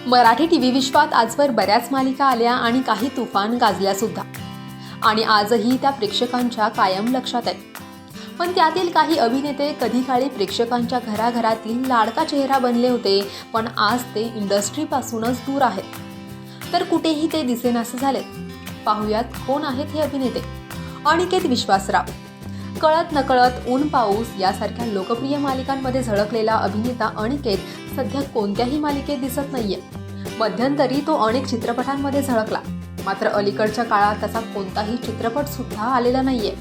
Marathi TV विश्वात आजवर बऱ्याच मालिका आल्या आणि काही तुफान गाजल्या सुद्धा, आणि आजही त्या प्रेक्षकांच्या कायम लक्षात आहेत. पण त्यातील काही अभिनेते कधी काळी प्रेक्षकांच्या घराघरातील लाडका चेहरा बनले होते, पण आज ते इंडस्ट्रीपासूनच दूर आहेत. तर कुठेही ते दिसेनासे झालेत. पाहुयात कोण आहेत हे अभिनेते. अनिकेत विश्वासराव. कळत नकळत, ऊन पाऊस यासारख्या लोकप्रिय मालिकांमध्ये झळकलेला अभिनेता अनिकेत सध्या कोणत्याही मालिकेत दिसत नाहीये. मध्यंतरी तो अनेक चित्रपटांमध्ये झळकला, मात्र अलीकडच्या काळात त्याचा कोणताही चित्रपट सुद्धा आलेला नाहीये.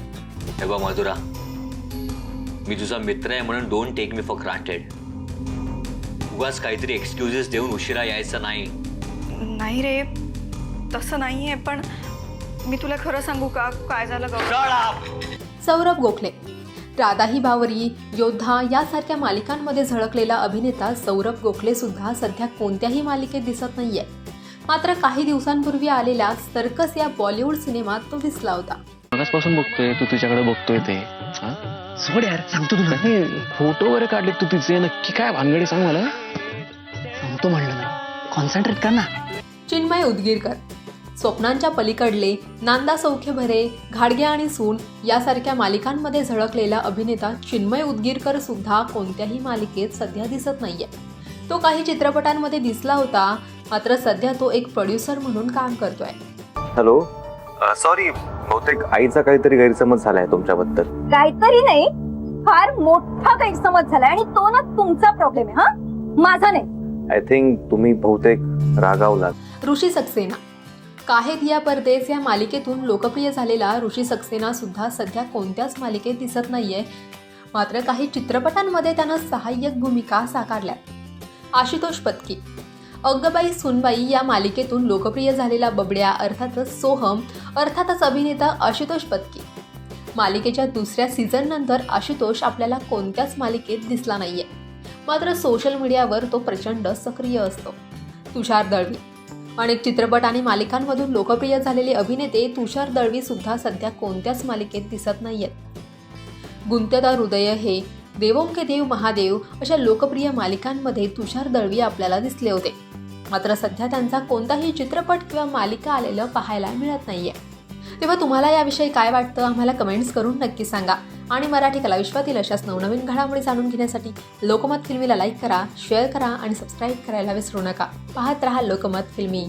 हे बघ मधुरा, मी तुझा मित्र आहे म्हणून don't take me for granted. उगाच काहीतरी एक्सक्युजेस देऊन उशिरा यायचं नाही. नाही रे, तसं नाहीये, पण मी तुला खरं सांगू का काय झालं ग? सौरभ गोखले. राधाही बावरी, योद्धा यासारख्या मालिकांमध्ये झळकलेला अभिनेता सौरभ गोखले सुद्धा सध्या कोणत्याही मालिकेत दिसत नाहीये. मात्र काही दिवसांपूर्वी आलेल्या सर्कस या बॉलिवूड सिनेमात तो दिसला होता. मगासपासून बघतोय तू तिच्याकडे बघतोय ते. सोड यार, सांगतो तुला. फोटो वगैरे काढले तू तिचे, नक्की काय भानगडी सांग मला. सांगतो म्हणलं ना, कॉन्सन्ट्रेट कर ना. चिन्मय उदगीरकर. स्वप्नांच्या पलीकडले, नांदा सौख्य भरे, घाडगे आणि सून यासारख्या मालिकांमध्ये झळकलेला अभिनेता चिन्मय उदगीरकर सुद्धा कोणत्याही मालिकेत सध्या दिसत नाहीये. तो काही चित्रपटांमध्ये दिसला होता, मात्र सध्या तो एक प्रोड्युसर म्हणून काम करतोय. हॅलो, सॉरी, बहुतेक आईचा काहीतरी गैरसमज झालाय तुमच्याबद्दल. काहीतरी नाही, फार मोठा गैरसमज झालाय आणि तो ना तुमचा प्रॉब्लेम आहे, हा माझा नाही. आय थिंक तुम्ही बहुतेक रागावलात. ऋषी सक्सेना. काहे दिया परदेस या मालिकेतून लोकप्रिय झालेला ऋषी सक्सेना सुद्धा सध्या कोणत्याच मालिकेत दिसत नाहीये. मात्र काही चित्रपटांमध्ये त्यानं सहाय्यक भूमिका साकारल्यात. आशुतोष पत्की. अग्गबाई सुनबाई या मालिकेतून लोकप्रिय झालेला बबड्या अर्थातच सोहम अर्थातच अभिनेता आशुतोष पत्की. मालिकेच्या दुसऱ्या सीझननंतर आशुतोष आपल्याला कोणत्याच मालिकेत दिसला नाहीये. मात्र सोशल मीडियावर तो प्रचंड सक्रिय असतो. तुषार दळवी. अनेक चित्रपट आणि मालिकांमधून लोकप्रिय झालेले अभिनेते तुषार दळवी सुद्धा सध्या कोणत्याच मालिकेत दिसत नाहीयेत. गुंतदा हृदय हे, देवों के देव महादेव अशा लोकप्रिय मालिकांमध्ये तुषार दळवी आपल्याला दिसले होते. मात्र सध्या त्यांचा कोणताही चित्रपट किंवा मालिका आलेलं पाहायला मिळत नाहीये. तेव्हा तुम्हाला याविषयी काय वाटतं आम्हाला कमेंट्स करून नक्की सांगा. आणि मराठी कलाविश्वातील अशाच नवनवीन घडामोडी जाणून घेण्यासाठी लोकमत फिल्मीला लाईक करा, शेअर करा आणि सबस्क्राईब करायला विसरू नका. पाहत रहा लोकमत फिल्मी.